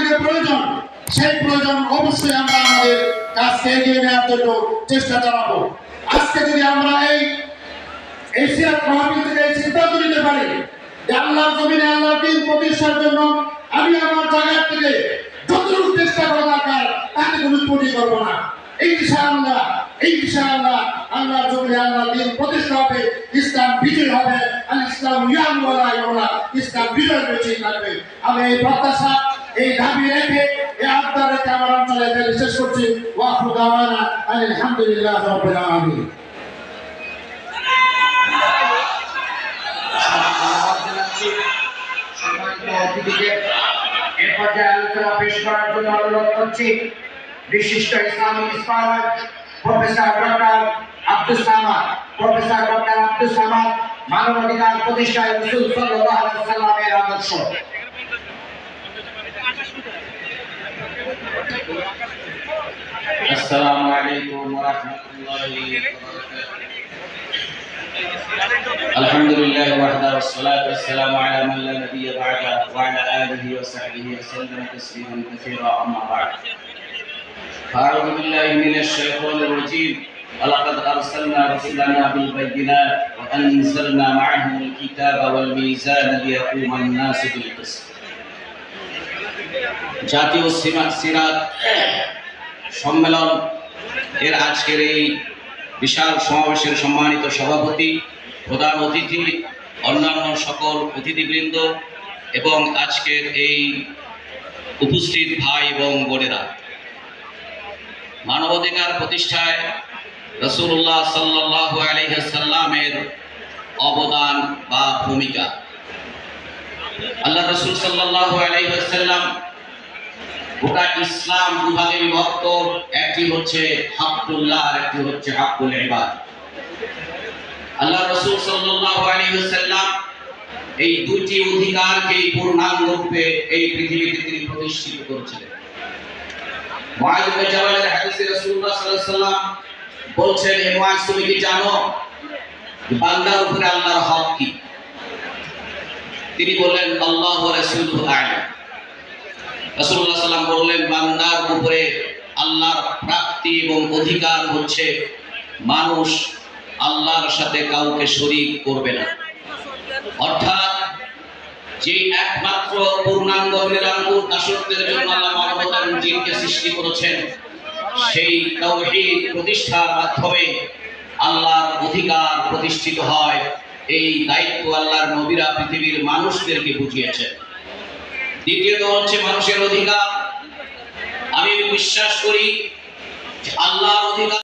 থেকে প্রয়োজন, সেই প্রয়োজন অবশ্যই আমরা আমাদের কাজকে এগিয়ে নেওয়ার জন্য চেষ্টা চালাবো। আজকে যদি আমরা এই এশিয়ার মহাবীর থেকে সিদ্ধান্ত নিতে পারি যে আল্লাহর জমিনে আল্লাহর দ্বীন প্রতিষ্ঠার জন্য আমি আমার জায়গা থেকে যতটুকু চেষ্টা করা দরকার তাতে কোনো ত্রুটি করবো না। ইনশাআল্লাহ আল্লাহর জমিনে আল্লাহর দ্বীন প্রতিষ্ঠা হবে, ইসলাম বিজয় হবে, আর ইসলাম ইসলাম বিজয় হয়েছে থাকবে। আমি এই প্রত্যাশা, এই দাবি রেখে এই আবদার রেখে আমার অঞ্চলে শেষ করছি। ওয়াফু দাওয়ানা আলহামদুলিল্লাহ রাব্বিল আলামিন। এ পর্যায়ে আলোচনা পেশ করার জন্য অনুরোধ করছি বিশিষ্ট ইসলামী scholar professor doctor Abdus Samad, মানবাধিকার প্রতিষ্ঠায় রাসূল সাল্লাল্লাহু আলাইহি ওয়াসাল্লামের আদর্শ। আসসালামু আলাইকুম ওয়া রাহমাতুল্লাহি ওয়া বারাকাতুহু। আলহামদুলিল্লাহ ওয়াহদা ওয়াসসালাতু ওয়াসসালামু আলা মান লা নাবিয়্যা বা'দা ওয়া আলা আলিহি ওয়া সাহবিহি ওয়া সাল্লাম তাসলিমান কাসীরা আম্মা বা'দ। আউযু বিল্লাহি মিনাশ শাইতানির রাজীম। ওয়ালাকাদ আরসালনা রাসূলানা বিল বায়্যিনাতি ওয়া আনজালনা মা'আহুমুল কিতাবা ওয়াল মিজানা লিয়াকুমান নাসু বিল কিসত। জাতীয় সিরাত সম্মেলন এর আজকের এই বিশাল সমাবেশের সম্মানিত সভাপতি, প্রধান অতিথি, অন্যান্য সকল অতিথিবৃন্দ এবং আজকের এই উপস্থিত ভাই এবং বোনেরা, মানবাধিকার প্রতিষ্ঠায় রাসূলুল্লাহ সাল্লাল্লাহু আলাইহি ওয়াসাল্লামের অবদান বা ভূমিকা। আল্লাহ রাসূল সাল্লাল্লাহু আলাইহি ওয়াসাল্লাম গোটা ইসলাম দুভাগে বিভক্ত, একটি হচ্ছে হাক্কুল্লাহ আর একটি হচ্ছে হাক্কুল ইবাদ। আল্লাহ রাসূল সাল্লাল্লাহু আলাইহি ওয়াসাল্লাম এই দুটি অধিকারকে পূর্ণাঙ্গ রূপে এই পৃথিবীতে তিনি প্রতিষ্ঠিত করেছিলেন। মুআয ইবনে জাবালের হাদিসে রাসূলুল্লাহ সাল্লাল্লাহু আলাইহি ওয়াসাল্লাম বলছেন, হে মুআয, তুমি কি জানো বান্দার উপরে আল্লাহর হক কি? তিনি বললেন, আল্লাহ ওয়া রাসূলুহু আ'লাম। রাসূলুল্লাহ সাল্লাল্লাহু আলাইহি ওয়াসাল্লাম বললেন, বান্দার উপরে আল্লাহর প্রাপ্তি এবং অধিকার হচ্ছে মানুষ আল্লাহর সাথে কাউকে শরীক করবে না। অর্থাৎ যে একমাত্র পূর্ণাঙ্গ নিরাঙ্কুশ দাসত্বের জন্য আল্লাহ মানবতার জিনকে সৃষ্টি করেছেন, সেই তাওহীদ প্রতিষ্ঠার মাধ্যমে আল্লাহর অধিকার প্রতিষ্ঠিত হয়। এই দায়িত্ব আল্লাহর নবীরা পৃথিবীর মানুষদেরকে বুঝিয়েছেন। দ্বিতীয়ত হচ্ছে মানুষের অধিকার। আমি বিশ্বাস করি যে আল্লাহর অধিকার